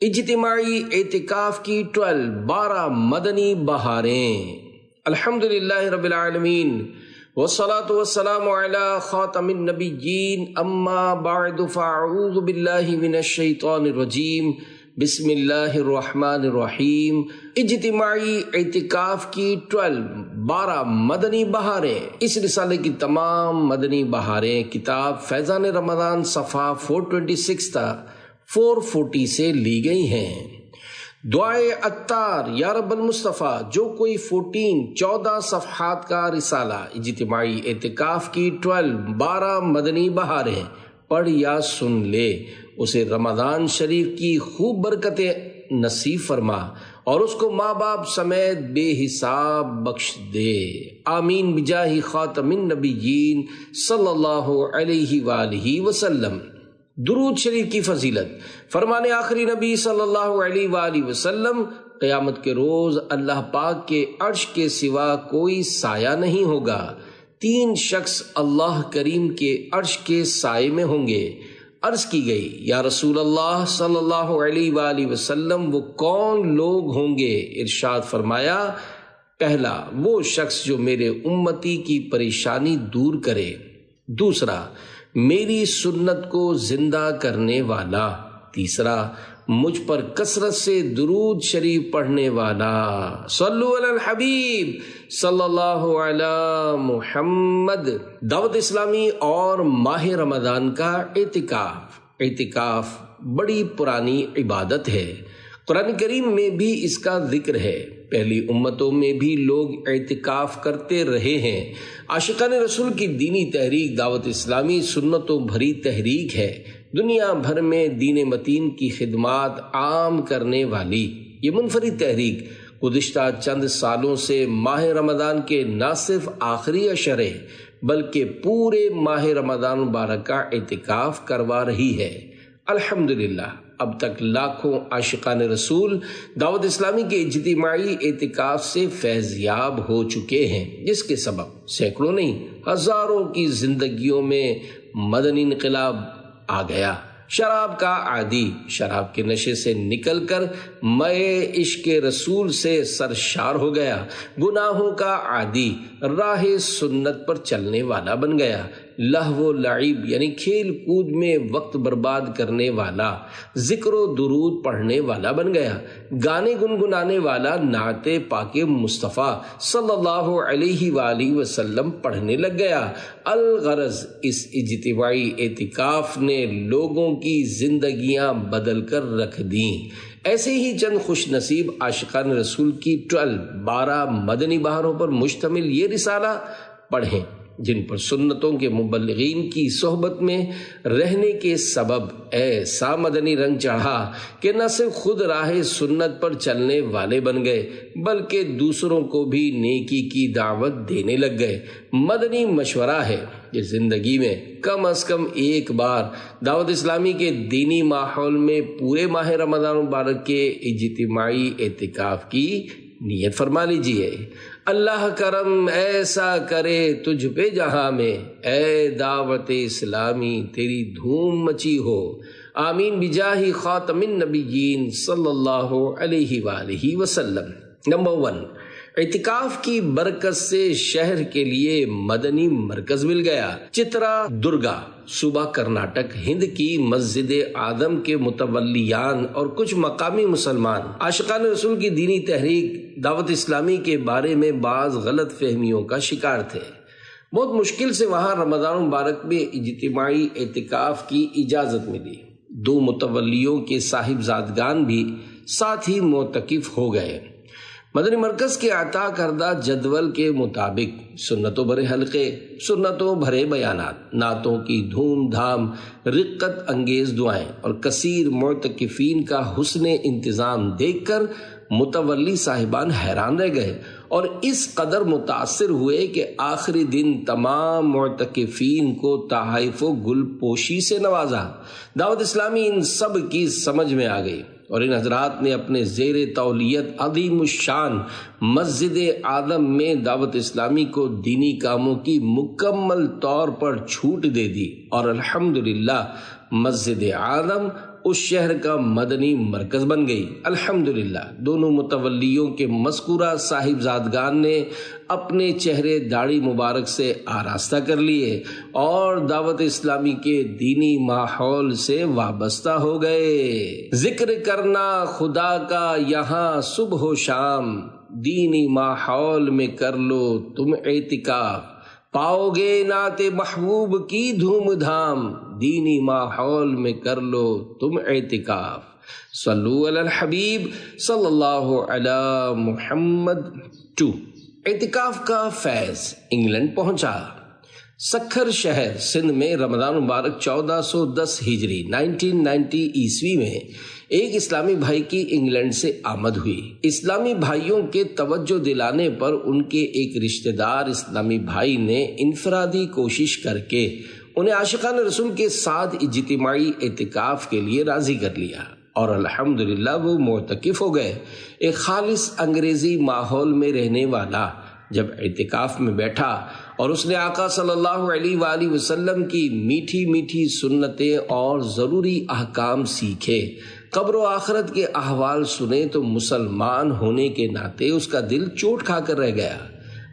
اجتماعی اعتکاف کی 12 مدنی بہاریں۔ الحمدللہ رب العالمین والصلاة والسلام علی خاتم النبیین، اما بعد فاعوذ باللہ من الشیطان الرجیم، بسم اللہ الرحمن الرحیم۔ اجتماعی اعتکاف کی 12 مدنی بہاریں۔ اس رسالے کی تمام مدنی بہاریں کتاب فیضان رمضان صفحہ 426 تا 440 سے لی گئی ہیں۔ دعائے عطار یا رب المصطفیٰ، جو کوئی 14 صفحات کا رسالہ اجتماعی اعتکاف کی 12 مدنی بہاریں پڑھ یا سن لے، اسے رمضان شریف کی خوب برکتیں نصیب فرما اور اس کو ماں باپ سمیت بے حساب بخش دے، آمین بجاہ خاتم النبیین صلی اللہ علیہ وآلہ وسلم۔ درود شریف کی فضیلت۔ فرمان آخری نبی صلی اللہ علیہ وآلہ وسلم، قیامت کے روز اللہ پاک کے عرش کے سوا کوئی سایہ نہیں ہوگا، 3 شخص اللہ کریم کے عرش کے سائے میں ہوں گے۔ عرض کی گئی، یا رسول اللہ صلی اللہ علیہ وآلہ وسلم، وہ کون لوگ ہوں گے؟ ارشاد فرمایا، پہلا وہ شخص جو میرے امتی کی پریشانی دور کرے، دوسرا میری سنت کو زندہ کرنے والا، تیسرا مجھ پر کثرت سے درود شریف پڑھنے والا۔ صلو علی الحبیب صلی اللہ علی محمد۔ دعوت اسلامی اور ماہ رمضان کا اعتکاف بڑی پرانی عبادت ہے۔ قرآن کریم میں بھی اس کا ذکر ہے، پہلی امتوں میں بھی لوگ اعتکاف کرتے رہے ہیں۔ عاشقان رسول کی دینی تحریک دعوت اسلامی سنتوں بھری تحریک ہے، دنیا بھر میں دین متین کی خدمات عام کرنے والی یہ منفرد تحریک گزشتہ چند سالوں سے ماہ رمضان کے نہ صرف آخری عشرے بلکہ پورے ماہ رمضان مبارک کا اعتکاف کروا رہی ہے۔ الحمدللہ اب تک لاکھوں عاشقان رسول دعوت اسلامی کے اجتماعی اعتکاف سے فیض یاب ہو چکے ہیں، جس کے سبب سینکڑوں نہیں ہزاروں کی زندگیوں میں مدنی انقلاب آ گیا۔ شراب کا عادی شراب کے نشے سے نکل کر مئے عشق رسول سے سرشار ہو گیا، گناہوں کا عادی راہ سنت پر چلنے والا بن گیا، لہو و لعب یعنی کھیل کود میں وقت برباد کرنے والا ذکر و درود پڑھنے والا بن گیا، گانے گنگنانے والا نعت پاک مصطفیٰ صلی اللہ علیہ وآلہ وسلم پڑھنے لگ گیا۔ الغرض اس اجتماعی اعتکاف نے لوگوں کی زندگیاں بدل کر رکھ دیں۔ ایسے ہی چند خوش نصیب عاشقان رسول کی 12 مدنی بہاروں پر مشتمل یہ رسالہ پڑھیں، جن پر سنتوں کے مبلغین کی صحبت میں رہنے کے سبب ایسا مدنی رنگ چڑھا کہ نہ صرف خود راہ سنت پر چلنے والے بن گئے بلکہ دوسروں کو بھی نیکی کی دعوت دینے لگ گئے۔ مدنی مشورہ ہے کہ زندگی میں کم از کم ایک بار دعوت اسلامی کے دینی ماحول میں پورے ماہ رمضان مبارک کے اجتماعی اعتکاف کی نیت فرما لیجیے۔ اللہ کرم ایسا کرے تجھ پہ جہاں میں، اے دعوت اسلامی تیری دھوم مچی ہو، آمین بجاہ خاتم النبیین صلی اللہ علیہ وآلہ وسلم۔ نمبر 1، اعتکاف کی برکت سے شہر کے لیے مدنی مرکز مل گیا۔ چترا درگا صوبہ کرناٹک ہند کی مسجد اعظم کے متولیان اور کچھ مقامی مسلمان عاشقان رسول کی دینی تحریک دعوت اسلامی کے بارے میں بعض غلط فہمیوں کا شکار تھے۔ بہت مشکل سے وہاں رمضان مبارک میں اجتماعی اعتکاف کی اجازت ملی۔ 2 متولیوں کے صاحبزادگان بھی ساتھ ہی معتکف ہو گئے۔ مدنی مرکز کے عطا کردہ جدول کے مطابق سنتوں بھرے حلقے، سنتوں بھرے بیانات، نعتوں کی دھوم دھام، رقت انگیز دعائیں اور کثیر معتکفین کا حسن انتظام دیکھ کر متولی صاحبان حیران رہ گئے اور اس قدر متاثر ہوئے کہ آخری دن تمام معتکفین کو تحائف و گل پوشی سے نوازا۔ دعوت اسلامی ان سب کی سمجھ میں آ گئی اور ان حضرات نے اپنے زیر تولیت عظیم الشان مسجد اعظم میں دعوت اسلامی کو دینی کاموں کی مکمل طور پر چھوٹ دے دی اور الحمدللہ مسجد اعظم اس شہر کا مدنی مرکز بن گئی۔ الحمدللہ دونوں متولیوں کے مذکورہ صاحبزادگان نے اپنے چہرے داڑھی مبارک سے آراستہ کر لیے اور دعوت اسلامی کے دینی ماحول سے وابستہ ہو گئے۔ ذکر کرنا خدا کا یہاں صبح و شام، دینی ماحول میں کر لو تم اعتکاف، پاؤ گے نعت محبوب کی دھوم دھام، دینی ماحول میں کر لو تم اعتکاف۔ صلو علی الحبیب صلی اللہ علی محمد 2۔ اعتکاف کا فیض انگلینڈ پہنچا۔ سکھر شہر سندھ میں رمضان مبارک 1410 ہجری 1990 عیسوی میں ایک اسلامی بھائی کی انگلینڈ سے آمد ہوئی۔ اسلامی بھائیوں کے توجہ دلانے پر ان کے ایک رشتہ دار اسلامی بھائی نے انفرادی کوشش کر کے انہیں عاشقان رسول کے ساتھ اجتماعی اعتکاف کے لیے راضی کر لیا اور الحمدللہ وہ معتکف ہو گئے۔ ایک خالص انگریزی ماحول میں رہنے والا جب اعتکاف میں بیٹھا اور اس نے آقا صلی اللہ علیہ وآلہ وسلم کی میٹھی میٹھی سنتیں اور ضروری احکام سیکھے، قبر و آخرت کے احوال سنے تو مسلمان ہونے کے ناطے اس کا دل چوٹ کھا کر رہ گیا۔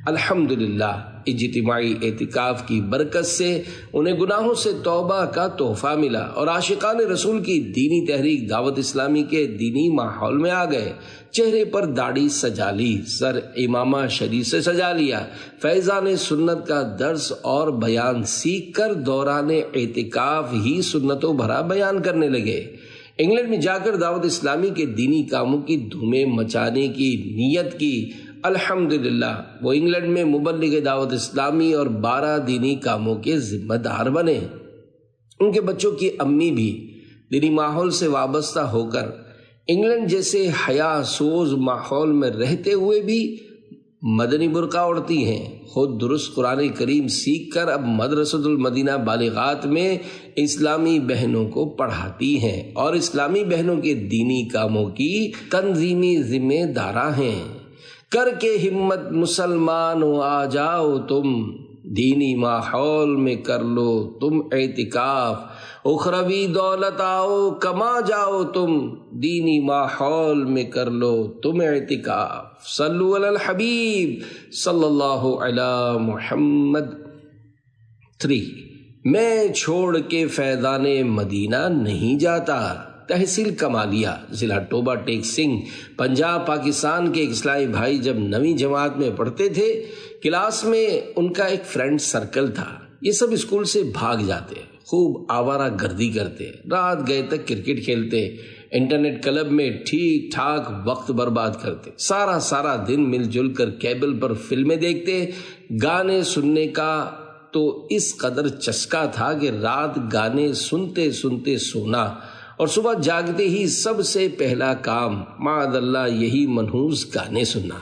الحمدللہ اجتماعی اعتکاف کی برکت سے انہیں گناہوں سے توبہ کا تحفہ ملا اور عاشقان رسول کی دینی تحریک دعوت اسلامی کے دینی ماحول میں آ گئے۔ چہرے پر داڑھی سجا لی، سر امامہ شریف سے سجا لیا، فیضان سنت کا درس اور بیان سیکھ کر دوران اعتکاف ہی سنتوں بھرا بیان کرنے لگے۔ انگلینڈ میں جا کر دعوت اسلامی کے دینی کاموں کی دھومیں مچانے کی نیت کی۔ الحمدللہ وہ انگلینڈ میں مبلغ دعوت اسلامی اور 12 دینی کاموں کے ذمہ دار بنے۔ ان کے بچوں کی امی بھی دینی ماحول سے وابستہ ہو کر انگلینڈ جیسے حیا سوز ماحول میں رہتے ہوئے بھی مدنی برقع اوڑھتی ہیں۔ خود درست قرآن کریم سیکھ کر اب مدرسۃ المدینہ بالغات میں اسلامی بہنوں کو پڑھاتی ہیں اور اسلامی بہنوں کے دینی کاموں کی تنظیمی ذمہ دارہ ہیں۔ کر کے ہمت مسلمان آ جاؤ تم، دینی ماحول میں کر لو تم اعتکاف، اخروی دولت آؤ کما جاؤ تم، دینی ماحول میں کر لو تم اعتکاف۔ صلو علی الحبیب صلی اللہ علی محمد 3۔ میں چھوڑ کے فیضان مدینہ نہیں جاتا۔ تحصیل کمالیہ، ضلع ٹوبہ ٹیک سنگھ، پنجاب، پاکستان کے ایک اسلامی بھائی جب 9ویں جماعت میں پڑھتے تھے، کلاس میں ان کا ایک فرینڈ سرکل تھا۔ یہ سب اسکول سے بھاگ جاتے، خوب آوارہ گردی کرتے، رات گئے تک کرکٹ کھیلتے، انٹرنیٹ کلب میں ٹھیک ٹھاک وقت برباد کرتے، سارا دن مل جل کر کیبل پر فلمیں دیکھتے۔ گانے سننے کا تو اس قدر چسکا تھا کہ رات گانے سنتے سنتے سونا اور صبح جاگتے ہی سب سے پہلا کام معاذ اللہ یہی منحوس گانے سننا۔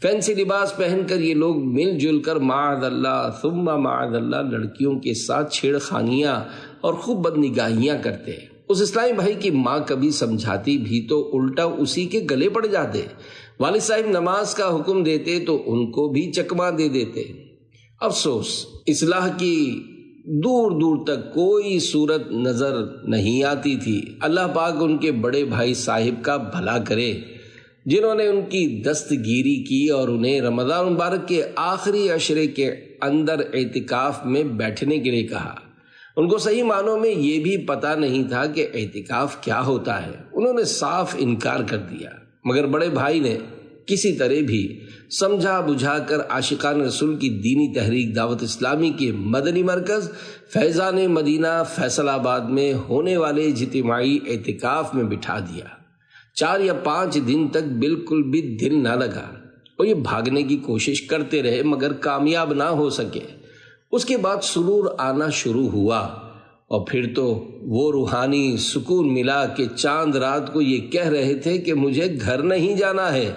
فینسی لباس پہن کر یہ لوگ مل جل کر معاذ اللہ ثم معاذ اللہ لڑکیوں کے ساتھ چھیڑ خانیاں اور خوب بدنگاہیاں کرتے۔ اس اسلامی بھائی کی ماں کبھی سمجھاتی بھی تو الٹا اسی کے گلے پڑ جاتے۔ والد صاحب نماز کا حکم دیتے تو ان کو بھی چکما دے دیتے۔ افسوس اصلاح کی دور دور تک کوئی صورت نظر نہیں آتی تھی۔ اللہ پاک ان کے بڑے بھائی صاحب کا بھلا کرے جنہوں نے ان کی دستگیری کی اور انہیں رمضان مبارک کے آخری عشرے کے اندر اعتکاف میں بیٹھنے کے لیے کہا۔ ان کو صحیح معنوں میں یہ بھی پتہ نہیں تھا کہ اعتکاف کیا ہوتا ہے، انہوں نے صاف انکار کر دیا، مگر بڑے بھائی نے کسی طرح بھی سمجھا بجھا کر عاشقان رسول کی دینی تحریک دعوت اسلامی کے مدنی مرکز فیضان مدینہ فیصل آباد میں ہونے والے اجتماعی اعتکاف میں بٹھا دیا۔ 4 یا 5 دن تک بالکل بھی دل نہ لگا اور یہ بھاگنے کی کوشش کرتے رہے مگر کامیاب نہ ہو سکے۔ اس کے بعد سرور آنا شروع ہوا اور پھر تو وہ روحانی سکون ملا کہ چاند رات کو یہ کہہ رہے تھے کہ مجھے گھر نہیں جانا ہے،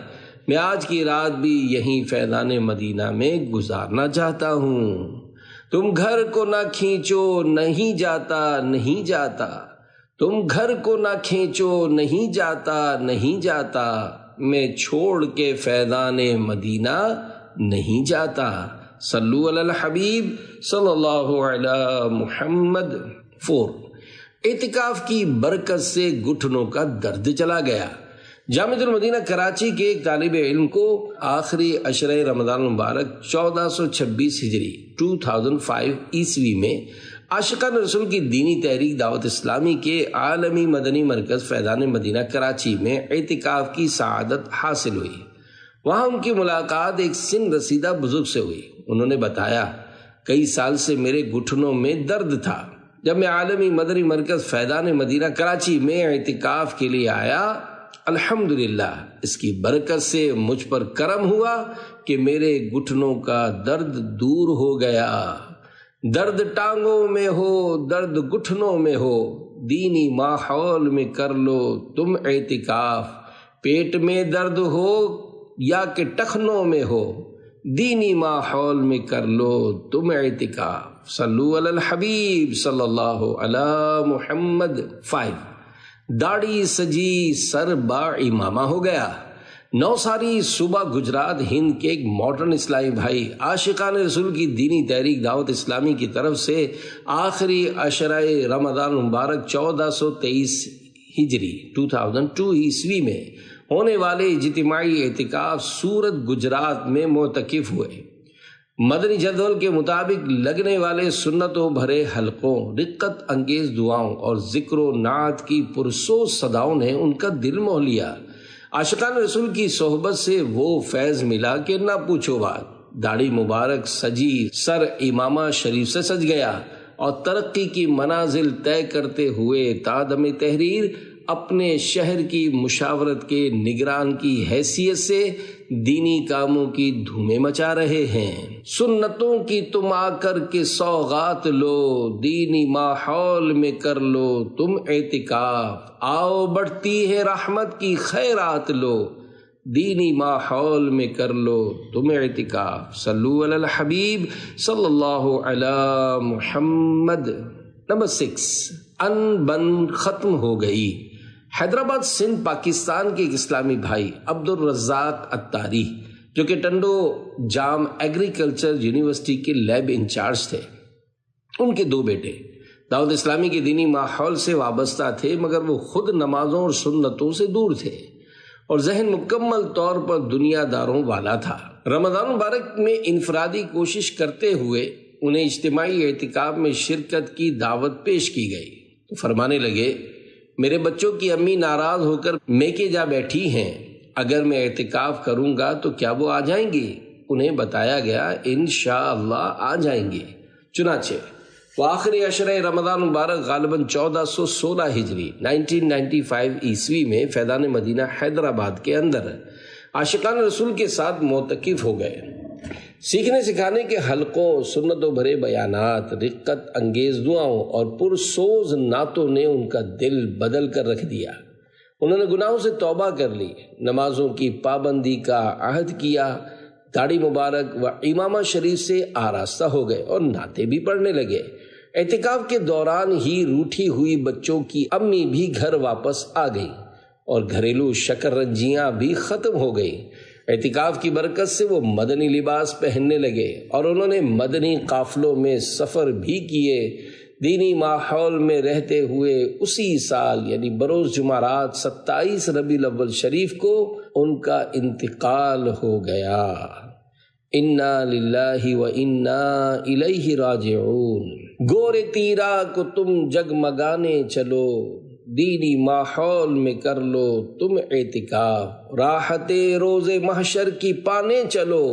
میں آج کی رات بھی یہیں فیضان مدینہ میں گزارنا چاہتا ہوں۔ تم گھر کو نہ کھینچو نہیں جاتا نہیں جاتا، تم گھر کو نہ کھینچو نہیں جاتا نہیں جاتا، میں چھوڑ کے فیضان مدینہ نہیں جاتا۔ صلو علی الحبیب صلی اللہ علی محمد 4۔ اعتکاف کی برکت سے گھٹنوں کا درد چلا گیا۔ جامعۃ المدینہ کراچی کے ایک طالب علم کو آخری عشرہ رمضان المبارک 1426 ہجری 2005 عیسوی میں عاشقان رسول کی دینی تحریک دعوت اسلامی کے عالمی مدنی مرکز فیضان مدینہ کراچی میں اعتکاف کی سعادت حاصل ہوئی۔ وہاں ان کی ملاقات ایک سن رسیدہ بزرگ سے ہوئی۔ انہوں نے بتایا، کئی سال سے میرے گھٹنوں میں درد تھا۔ جب میں عالمی مدنی مرکز فیضان مدینہ کراچی میں اعتکاف کے لیے آیا، الحمدللہ اس کی برکت سے مجھ پر کرم ہوا کہ میرے گھٹنوں کا درد دور ہو گیا۔ درد ٹانگوں میں ہو، درد گھٹنوں میں ہو، دینی ماحول میں کر لو تم اعتکاف۔ پیٹ میں درد ہو یا کہ ٹخنوں میں ہو، دینی ماحول میں کر لو تم اعتکاف۔ صلو علی الحبیب صلی اللہ علی محمد۔ 5 داڑھی سجی سر با امامہ ہو گیا۔ 9 ساری صوبہ گجرات ہند کے ایک ماڈرن اسلامی بھائی عاشقان رسول کی دینی تحریک دعوت اسلامی کی طرف سے آخری عشرہ رمضان مبارک 1423 ہجری 2002 عیسوی میں ہونے والے اجتماعی اعتکاف سورت گجرات میں معتکف ہوئے۔ مدنی جدول کے مطابق لگنے والے سنتوں بھرے حلقوں، رقت انگیز دعاؤں اور ذکر و نعت کی پرسوز صداؤں نے ان کا دل موہ لیا۔ عاشقان رسول کی صحبت سے وہ فیض ملا کہ نہ پوچھو بات۔ داڑھی مبارک سجی سر امامہ شریف سے سج گیا اور ترقی کی منازل طے کرتے ہوئے تادم تحریر اپنے شہر کی مشاورت کے نگران کی حیثیت سے دینی کاموں کی دھومیں مچا رہے ہیں۔ سنتوں کی تم آ کر کے سوغات لو، دینی ماحول میں کر لو تم اعتکاف۔ آؤ بڑھتی ہے رحمت کی خیرات لو، دینی ماحول میں کر لو تم اعتکاف۔ صلو علی الحبیب صلی اللہ علی محمد۔ نمبر 6 ان بن ختم ہو گئی۔ حیدرآباد سندھ پاکستان کے ایک اسلامی بھائی عبد الرزاق اتاری، جو کہ ٹنڈو جام ایگریکلچر یونیورسٹی کے لیب انچارج تھے، ان کے 2 بیٹے دعوت اسلامی کے دینی ماحول سے وابستہ تھے، مگر وہ خود نمازوں اور سنتوں سے دور تھے اور ذہن مکمل طور پر دنیا داروں والا تھا۔ رمضان مبارک میں انفرادی کوشش کرتے ہوئے انہیں اجتماعی اعتکاف میں شرکت کی دعوت پیش کی گئی تو فرمانے لگے، میرے بچوں کی امی ناراض ہو کر میکے جا بیٹھی ہیں، اگر میں اعتکاف کروں گا تو کیا وہ آ جائیں گی؟ انہیں بتایا گیا انشاءاللہ آ جائیں گے۔ چنانچہ وہ آخری عشرہ رمضان مبارک غالباً 1416 ہجری 1995 عیسوی میں فیضان مدینہ حیدرآباد کے اندر عاشقان رسول کے ساتھ معتکف ہو گئے۔ سیکھنے سکھانے کے حلقوں، سنتوں بھرے بیانات، رقت انگیز دعاؤں اور پرسوز نعتوں نے ان کا دل بدل کر رکھ دیا۔ انہوں نے گناہوں سے توبہ کر لی، نمازوں کی پابندی کا عہد کیا، داڑھی مبارک و امامہ شریف سے آراستہ ہو گئے اور نعتیں بھی پڑھنے لگے۔ اعتکاف کے دوران ہی روٹھی ہوئی بچوں کی امی بھی گھر واپس آ گئی اور گھریلو شکر رنجیاں بھی ختم ہو گئیں۔ اعتکاف کی برکت سے وہ مدنی لباس پہننے لگے اور انہوں نے مدنی قافلوں میں سفر بھی کیے۔ دینی ماحول میں رہتے ہوئے اسی سال یعنی بروز جمعرات 27 ربیع الاول شریف کو ان کا انتقال ہو گیا۔ انا للہ و انا الیہ راجعون۔ گورے تیرا کو تم جگمگانے چلو، دینی ماحول میں کر لو تم اعتکاف۔ راحت روز محشر کی پانے چلو،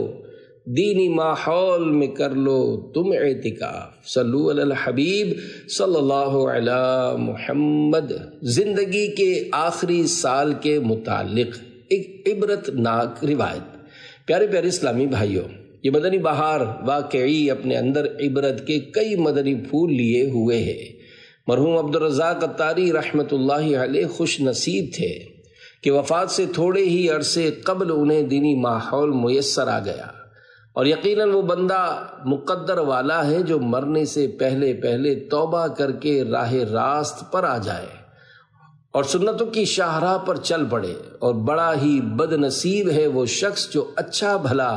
دینی ماحول میں کر لو تم اعتکاف۔ صلو علی الحبیب صلی اللہ علی محمد۔ زندگی کے آخری سال کے متعلق ایک عبرت ناک روایت۔ پیارے پیارے اسلامی بھائیوں، یہ مدنی بہار واقعی اپنے اندر عبرت کے کئی مدنی پھول لیے ہوئے ہے۔ مرحوم عبد الرزاق اتاری رحمۃ اللہ علیہ خوش نصیب تھے کہ وفات سے تھوڑے ہی عرصے قبل انہیں دینی ماحول میسر آ گیا، اور یقیناً وہ بندہ مقدر والا ہے جو مرنے سے پہلے پہلے توبہ کر کے راہ راست پر آ جائے اور سنتوں کی شاہراہ پر چل پڑے، اور بڑا ہی بد نصیب ہے وہ شخص جو اچھا بھلا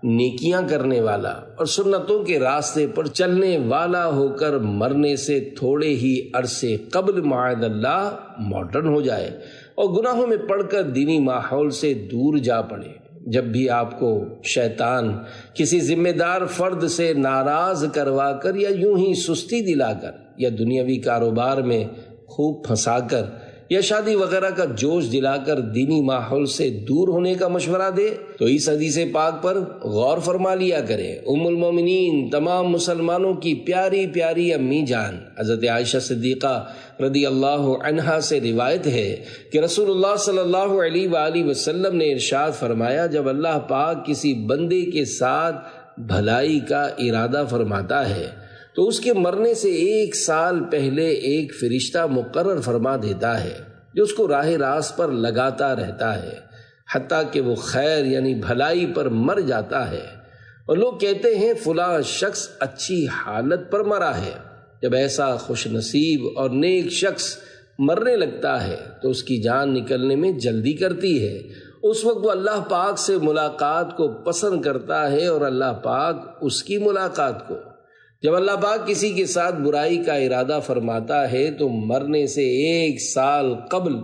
نیکیاں کرنے والا اور سنتوں کے راستے پر چلنے والا ہو کر مرنے سے تھوڑے ہی عرصے قبل معاذ اللہ ماڈرن ہو جائے اور گناہوں میں پڑ کر دینی ماحول سے دور جا پڑے۔ جب بھی آپ کو شیطان کسی ذمہ دار فرد سے ناراض کروا کر یا یوں ہی سستی دلا کر یا دنیاوی کاروبار میں خوب پھنسا کر یا شادی وغیرہ کا جوش دلا کر دینی ماحول سے دور ہونے کا مشورہ دے تو اس حدیث پاک پر غور فرما لیا کرے۔ ام المومنین تمام مسلمانوں کی پیاری پیاری امی جان حضرت عائشہ صدیقہ رضی اللہ عنہا سے روایت ہے کہ رسول اللہ صلی اللہ علیہ وآلہ وسلم نے ارشاد فرمایا، جب اللہ پاک کسی بندے کے ساتھ بھلائی کا ارادہ فرماتا ہے تو اس کے مرنے سے 1 سال پہلے ایک فرشتہ مقرر فرما دیتا ہے جو اس کو راہ راست پر لگاتا رہتا ہے حتیٰ کہ وہ خیر یعنی بھلائی پر مر جاتا ہے، اور لوگ کہتے ہیں فلاں شخص اچھی حالت پر مرا ہے۔ جب ایسا خوش نصیب اور نیک شخص مرنے لگتا ہے تو اس کی جان نکلنے میں جلدی کرتی ہے۔ اس وقت وہ اللہ پاک سے ملاقات کو پسند کرتا ہے اور اللہ پاک اس کی ملاقات کو۔ جب اللہ پاک کسی کے ساتھ برائی کا ارادہ فرماتا ہے تو مرنے سے 1 سال قبل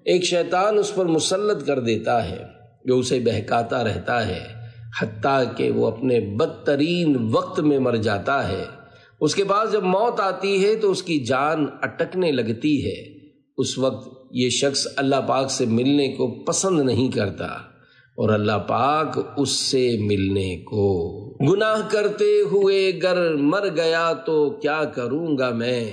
ایک شیطان اس پر مسلط کر دیتا ہے جو اسے بہکاتا رہتا ہے حتیٰ کہ وہ اپنے بدترین وقت میں مر جاتا ہے۔ اس کے بعد جب موت آتی ہے تو اس کی جان اٹکنے لگتی ہے۔ اس وقت یہ شخص اللہ پاک سے ملنے کو پسند نہیں کرتا اور اللہ پاک اس سے ملنے کو۔ گناہ کرتے ہوئے گر مر گیا تو کیا کروں گا میں،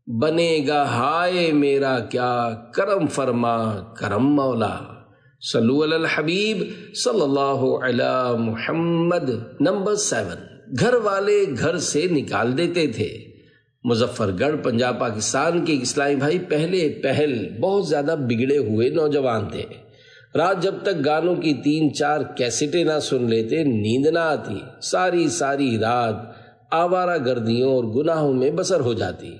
بنے گا ہائے میرا کیا کرم فرما کرم مولا۔ صلو علی الحبیب صلی اللہ علی محمد۔ نمبر 7، گھر والے گھر سے نکال دیتے تھے۔ مظفر گڑھ پنجاب پاکستان کے اسلامی بھائی پہل بہت زیادہ بگڑے ہوئے نوجوان تھے۔ رات جب تک گانوں کی 3-4 کیسٹیں نہ سن لیتے نیند نہ آتی، ساری رات آوارہ گردیوں اور گناہوں میں بسر ہو جاتی۔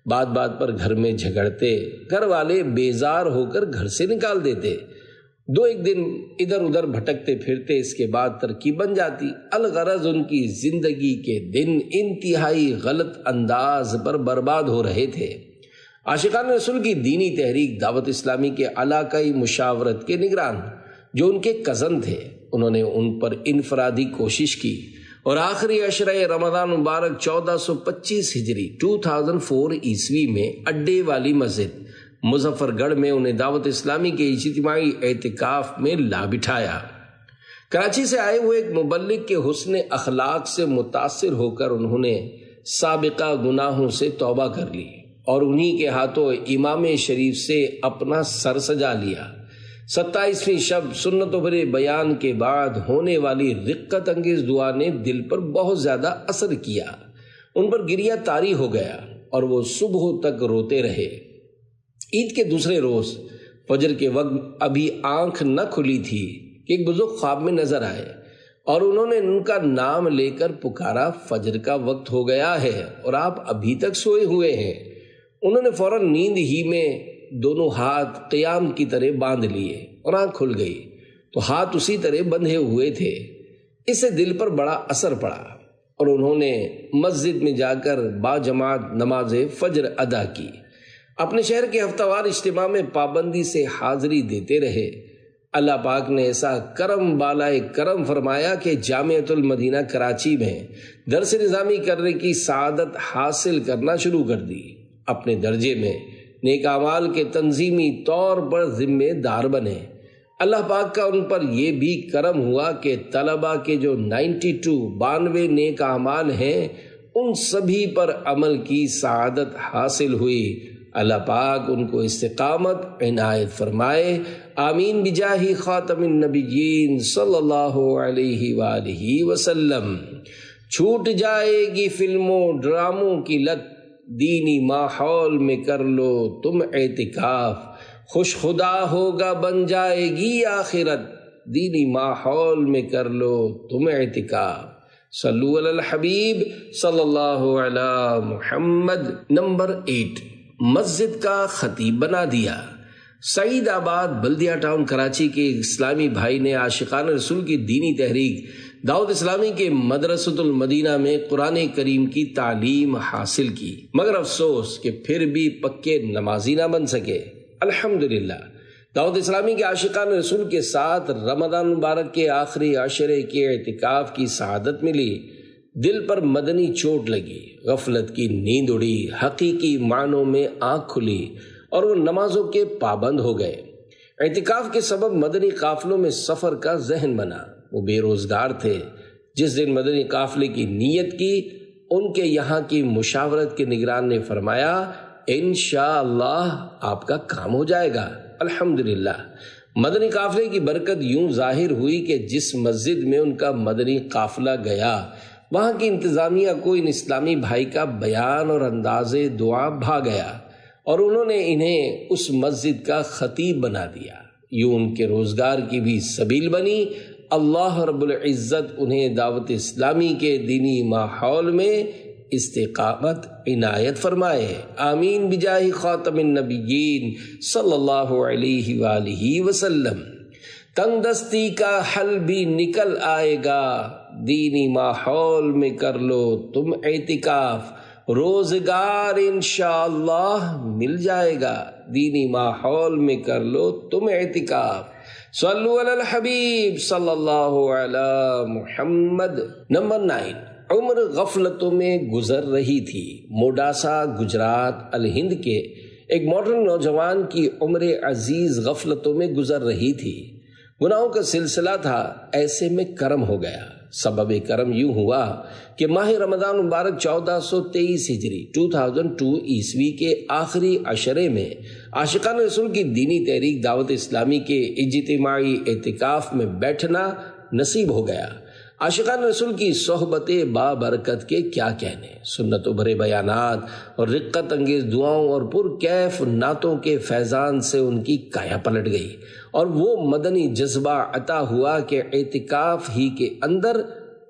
بات بات پر گھر میں جھگڑتے، گھر والے بیزار ہو کر گھر سے نکال دیتے۔ 2-1 دن ادھر ادھر بھٹکتے پھرتے، اس کے بعد ترکیب بن جاتی۔ الغرض ان کی زندگی کے دن انتہائی غلط انداز پر برباد ہو رہے تھے۔ عاشقان رسول کی دینی تحریک دعوت اسلامی کے علاقائی مشاورت کے نگران جو ان کے کزن تھے، انہوں نے ان پر انفرادی کوشش کی اور آخری عشرہ رمضان مبارک 1425 ہجری 2004 عیسوی میں اڈے والی مسجد مظفر گڑھ میں انہیں دعوت اسلامی کے اجتماعی اعتکاف میں لا بٹھایا۔ کراچی سے آئے ہوئے ایک مبلغ کے حسن اخلاق سے متاثر ہو کر انہوں نے سابقہ گناہوں سے توبہ کر لی اور انہی کے ہاتھوں امام شریف سے اپنا سر سجا لیا۔ 27ویں شب سنتوں بھرے بیان کے بعد ہونے والی رقت انگیز دعا نے دل پر بہت زیادہ اثر کیا، ان پر گریہ طاری ہو گیا اور وہ صبح تک روتے رہے۔ عید کے دوسرے روز فجر کے وقت ابھی آنکھ نہ کھلی تھی کہ ایک بزرگ خواب میں نظر آئے اور انہوں نے ان کا نام لے کر پکارا، فجر کا وقت ہو گیا ہے اور آپ ابھی تک سوئے ہوئے ہیں۔ انہوں نے فوراً نیند ہی میں دونوں ہاتھ قیام کی طرح باندھ لیے اور آنکھ کھل گئی تو ہاتھ اسی طرح بندھے ہوئے تھے۔ اس سے دل پر بڑا اثر پڑا اور انہوں نے مسجد میں جا کر باجماعت نماز فجر ادا کی۔ اپنے شہر کے ہفتہ وار اجتماع میں پابندی سے حاضری دیتے رہے۔ اللہ پاک نے ایسا کرم بالائے کرم فرمایا کہ جامعۃ المدینہ کراچی میں درس نظامی کرنے کی سعادت حاصل کرنا شروع کر دی۔ اپنے درجے میں نیک اعمال کے تنظیمی طور پر ذمہ دار بنے۔ اللہ پاک کا ان پر یہ بھی کرم ہوا کہ طلباء کے جو 92 نیک اعمال ہیں ان سبھی پر عمل کی سعادت حاصل ہوئی۔ اللہ پاک ان کو استقامت عنایت فرمائے، آمین بجاہ خاتم النبیین صلی اللہ علیہ وآلہ وسلم۔ چھوٹ جائے گی فلموں ڈراموں کی لت، دینی ماحول میں کر لو تم اعتکاف، خوش خدا ہوگا بن جائے گی آخرت، دینی ماحول میں کر لو تم اعتکاف۔ صلو علی الحبیب صلی اللہ علی محمد۔ نمبر 8، مسجد کا خطیب بنا دیا۔ سعید آباد بلدیہ ٹاؤن کراچی کے اسلامی بھائی نے عاشقان رسول کی دینی تحریک دعوت اسلامی کے مدرسۃ المدینہ میں قرآن کریم کی تعلیم حاصل کی، مگر افسوس کہ پھر بھی پکے نمازی نہ بن سکے۔ الحمدللہ دعوت اسلامی کے عاشقان رسول کے ساتھ رمضان مبارک کے آخری عشرے کے اعتکاف کی سعادت ملی، دل پر مدنی چوٹ لگی، غفلت کی نیند اڑی، حقیقی معنوں میں آنکھ کھلی اور وہ نمازوں کے پابند ہو گئے۔ اعتکاف کے سبب مدنی قافلوں میں سفر کا ذہن بنا۔ وہ بے روزگار تھے۔ جس دن مدنی قافلے کی نیت کی، ان کے یہاں کی مشاورت کے نگران نے فرمایا انشاءاللہ آپ کا کام ہو جائے گا۔ الحمدللہ مدنی قافلے کی برکت یوں ظاہر ہوئی کہ جس مسجد میں ان کا مدنی قافلہ گیا، وہاں کی انتظامیہ کو ان اسلامی بھائی کا بیان اور انداز دعا بھا گیا اور انہوں نے انہیں اس مسجد کا خطیب بنا دیا۔ یوں ان کے روزگار کی بھی سبیل بنی۔ اللہ رب العزت انہیں دعوت اسلامی کے دینی ماحول میں استقامت عنایت فرمائے۔ آمین بجاہ خاتم النبیین صلی اللہ علیہ وآلہ وسلم۔ تنگ دستی کا حل بھی نکل آئے گا، دینی ماحول میں کر لو تم اعتکاف، روزگار انشاءاللہ مل جائے گا، دینی ماحول میں کر لو تم اعتکاف۔ صلو علی الحبیب صلی اللہ علی محمد۔ نمبر 9، عمر غفلتوں میں گزر رہی تھی۔ موڈاسا گجرات الہند کے ایک ماڈرن نوجوان کی عمر عزیز غفلتوں میں گزر رہی تھی۔ گناہوں کا سلسلہ تھا، ایسے میں کرم ہو گیا۔ سبب کرم یوں ہوا کہ ماہ رمضان مبارک 1423 ہجری 2002 عیسوی کے آخری عشرے میں عاشقان رسول کی دینی تحریک دعوت اسلامی کے اجتماعی اعتکاف میں بیٹھنا نصیب ہو گیا۔ عاشقان رسول کی صحبت بابرکت کے کیا کہنے، سنت و بھرے بیانات اور رقت انگیز دعاؤں اور پرکیف نعتوں کے فیضان سے ان کی کایا پلٹ گئی اور وہ مدنی جذبہ عطا ہوا کہ اعتکاف ہی کے اندر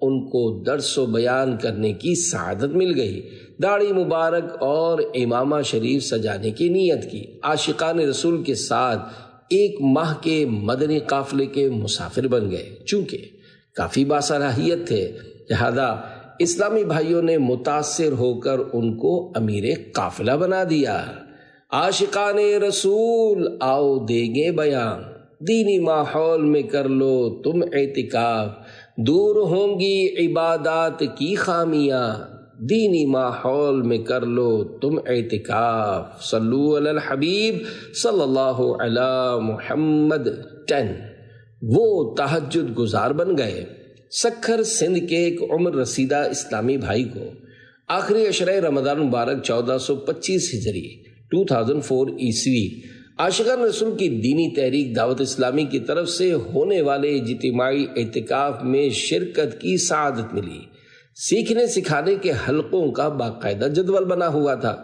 ان کو درس و بیان کرنے کی سعادت مل گئی۔ داڑھی مبارک اور امامہ شریف سجانے کی نیت کی، عاشقان رسول کے ساتھ 1 ماہ کے مدنی قافلے کے مسافر بن گئے۔ چونکہ کافی باصلاحیت تھے، لہذا اسلامی بھائیوں نے متاثر ہو کر ان کو امیر قافلہ بنا دیا۔ عاشقان رسول آؤ دیں گے بیان، دینی ماحول میں کر لو تم اعتکاف، دور ہوں گی عبادات کی خامیاں، دینی ماحول میں کر لو تم اعتکاف۔ صلو علی الحبیب صلی اللہ علی محمد۔ 10، وہ تہجد گزار بن گئے۔ سکھر سندھ کے ایک عمر رسیدہ اسلامی بھائی کو آخری عشرہ رمضان مبارک 1425 ہجری 2004 عیسوی عاشقان رسول کی دینی تحریک دعوت اسلامی کی طرف سے ہونے والے اجتماعی اعتکاف میں شرکت کی سعادت ملی۔ سیکھنے سکھانے کے حلقوں کا باقاعدہ جدول بنا ہوا تھا،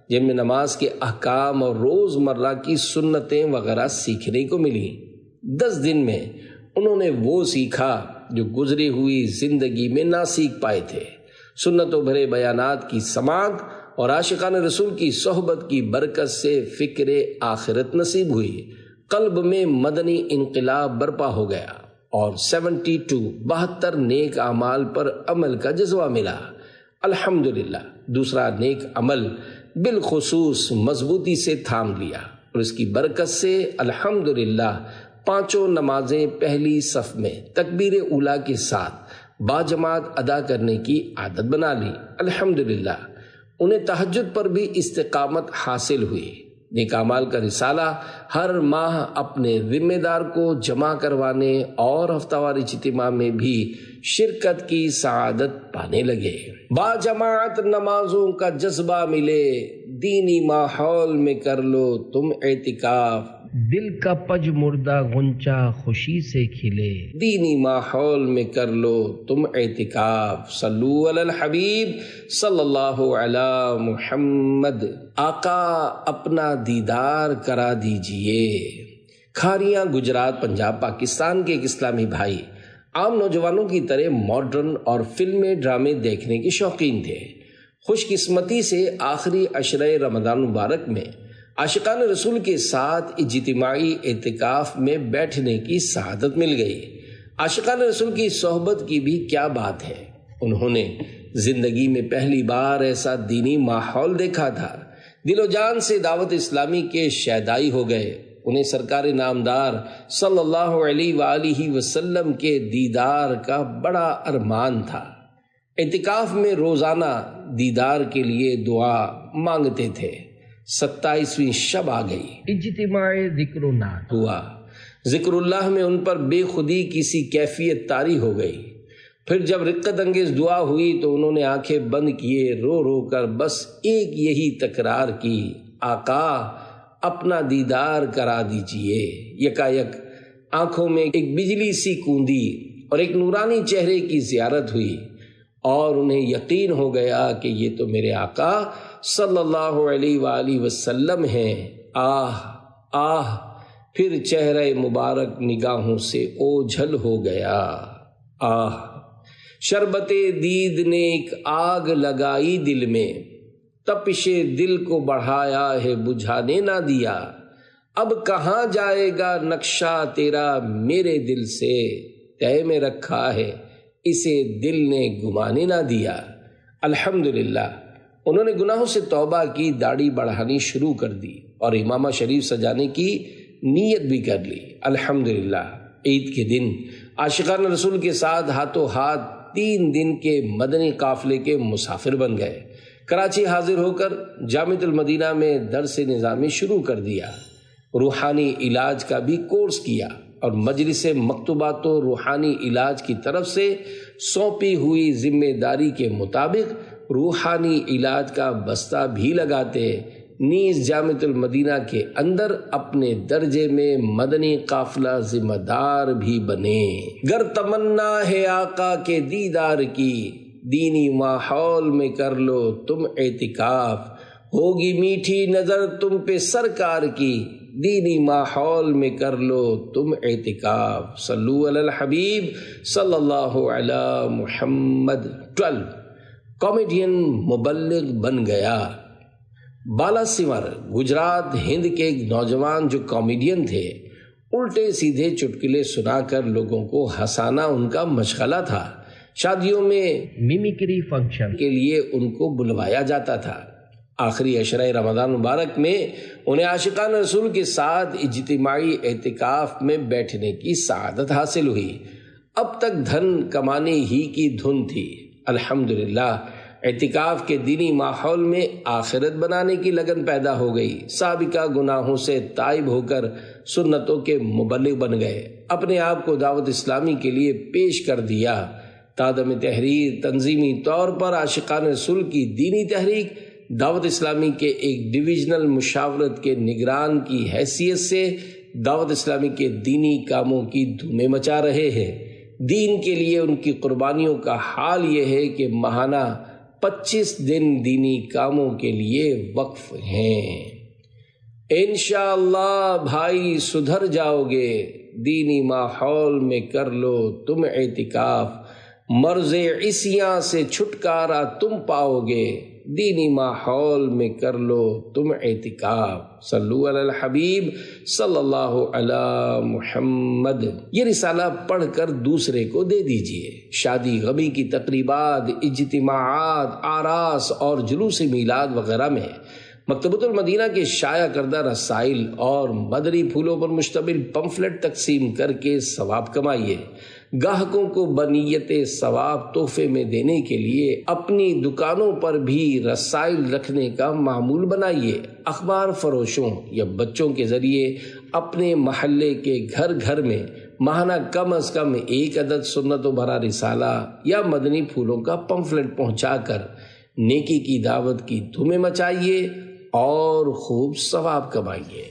جن میں نماز کے احکام اور روز مرہ کی سنتیں وغیرہ سیکھنے کو ملی۔ 10 دن میں انہوں نے وہ سیکھا جو گزری ہوئی زندگی میں نہ سیکھ پائے تھے۔ سنت و بھرے بیانات کی سماعت اور عاشقان رسول کی صحبت کی برکت سے فکر آخرت نصیب ہوئی، قلب میں مدنی انقلاب برپا ہو گیا اور 72 نیک اعمال پر عمل کا جذبہ ملا۔ الحمدللہ دوسرا نیک عمل بالخصوص مضبوطی سے تھام لیا اور اس کی برکت سے الحمدللہ 5 نمازیں پہلی صف میں تکبیر اولیٰ کے ساتھ باجماعت ادا کرنے کی عادت بنا لی۔ الحمدللہ انہیں تہجد پر بھی استقامت حاصل ہوئی۔ نیک اعمال کا رسالہ ہر ماہ اپنے ذمہ دار کو جمع کروانے اور ہفتہ وار اجتماع میں بھی شرکت کی سعادت پانے لگے۔ باجماعت نمازوں کا جذبہ ملے، دینی ماحول میں کر لو تم اعتکاف، دل کا پج مردہ غنچہ خوشی سے کھلے، دینی ماحول میں کر لو تم اعتکاف۔ صلو علی الحبیب صلی اللہ علی محمد۔ آقا اپنا دیدار کرا دیجئے۔ کھاریاں گجرات پنجاب پاکستان کے ایک اسلامی بھائی عام نوجوانوں کی طرح ماڈرن اور فلمیں ڈرامے دیکھنے کے شوقین تھے۔ خوش قسمتی سے آخری عشرہ رمضان مبارک میں عاشقان رسول کے ساتھ اجتماعی اعتکاف میں بیٹھنے کی سعادت مل گئی۔ عاشقان رسول کی صحبت کی بھی کیا بات ہے، انہوں نے زندگی میں پہلی بار ایسا دینی ماحول دیکھا تھا، دل و جان سے دعوت اسلامی کے شیدائی ہو گئے۔ انہیں سرکار نامدار صلی اللہ علیہ وآلہ وسلم کے دیدار کا بڑا ارمان تھا۔ اعتکاف میں روزانہ دیدار کے لیے دعا مانگتے تھے۔ 27ویں شب آ گئی، اجتماع ذکر اللہ ہوا۔ ذکر اللہ میں ان پر بے خودی کسی کیفیت طاری ہو گئی۔ پھر جب رقت انگیز دعا ہوئی تو انہوں نے آنکھیں بند کیے، رو رو کر بس ایک یہی تکرار کی، آقا اپنا دیدار کرا دیجئے۔ یکایک آنکھوں میں ایک بجلی سی کوندی اور ایک نورانی چہرے کی زیارت ہوئی اور انہیں یقین ہو گیا کہ یہ تو میرے آقا صلی اللہ علیہ وآلہ وسلم ہیں۔ آہ آہ، پھر چہرہ مبارک نگاہوں سے اوجھل ہو گیا۔ آہ، شربت دید نے ایک آگ لگائی دل میں، تپش دل کو بڑھایا ہے بجھانے نہ دیا۔ اب کہاں جائے گا نقشہ تیرا میرے دل سے، طے میں رکھا ہے اسے دل نے گمانے نہ دیا۔ الحمدللہ انہوں نے گناہوں سے توبہ کی، داڑھی بڑھانی شروع کر دی اور امامہ شریف سجانے کی نیت بھی کر لی۔ الحمدللہ عید کے دن عاشقان رسول کے ساتھ ہاتھوں ہاتھ 3 دن کے مدنی قافلے کے مسافر بن گئے۔ کراچی حاضر ہو کر جامعۃ المدینہ میں درس نظامی شروع کر دیا، روحانی علاج کا بھی کورس کیا اور مجلس مکتوبات و روحانی علاج کی طرف سے سونپی ہوئی ذمہ داری کے مطابق روحانی علاج کا بستہ بھی لگاتے، نیز جامعۃ المدینہ کے اندر اپنے درجے میں مدنی قافلہ ذمہ دار بھی بنے۔ گر تمنا ہے آقا کے دیدار کی، دینی ماحول میں کر لو تم اعتکاف، ہوگی میٹھی نظر تم پہ سرکار کی، دینی ماحول میں کر لو تم اعتکاف۔ صلو علی الحبیب صلی اللہ علی محمد۔ 12 کامیڈین مبلغ بن گیا۔ بالا سمر گجرات ہند کے ایک نوجوان جو کامیڈین تھے، الٹے سیدھے چٹکلے سنا کر لوگوں کو ہنسانا ان کا مشغلہ تھا۔ شادیوں میں میمیکری فنکشن کے لیے ان کو بلوایا جاتا تھا۔ آخری عشرہ رمضان مبارک میں انہیں عاشقان رسول کے ساتھ اجتماعی اعتکاف میں بیٹھنے کی سعادت حاصل ہوئی۔ اب تک دھن کمانے ہی کی دھن تھی۔ الحمدللہ اعتکاف کے دینی ماحول میں آخرت بنانے کی لگن پیدا ہو گئی۔ سابقہ گناہوں سے تائب ہو کر سنتوں کے مبلغ بن گئے، اپنے آپ کو دعوت اسلامی کے لیے پیش کر دیا۔ تادم تحریر تنظیمی طور پر عاشقان رسول کی دینی تحریک دعوت اسلامی کے ایک ڈویژنل مشاورت کے نگران کی حیثیت سے دعوت اسلامی کے دینی کاموں کی دھومیں مچا رہے ہیں۔ دین کے لیے ان کی قربانیوں کا حال یہ ہے کہ ماہانہ 25 دن دینی کاموں کے لیے وقف ہیں۔ انشاءاللہ بھائی سدھر جاؤ گے، دینی ماحول میں کر لو تم اعتکاف، مرض عصیاں سے چھٹکارا تم پاؤ گے، دینی ماحول میں کر لو تم اعتکاف۔ صلو علی الحبیب صلی اللہ علی محمد۔ یہ رسالہ پڑھ کر دوسرے کو دے دیجئے۔ شادی غمی کی تقریبات، اجتماعات، آراس اور جلوس میلاد وغیرہ میں مکتبۃ المدینہ کے شائع کردہ رسائل اور مدنی پھولوں پر مشتمل پمفلٹ تقسیم کر کے ثواب کمائیے۔ گاہکوں کو بنیت ثواب تحفے میں دینے کے لیے اپنی دکانوں پر بھی رسائل رکھنے کا معمول بنائیے۔ اخبار فروشوں یا بچوں کے ذریعے اپنے محلے کے گھر گھر میں ماہانہ کم از کم 1 عدد سنتوں بھرا رسالہ یا مدنی پھولوں کا پمفلٹ پہنچا کر نیکی کی دعوت کی دھومیں مچائیے اور خوب ثواب کمائیے۔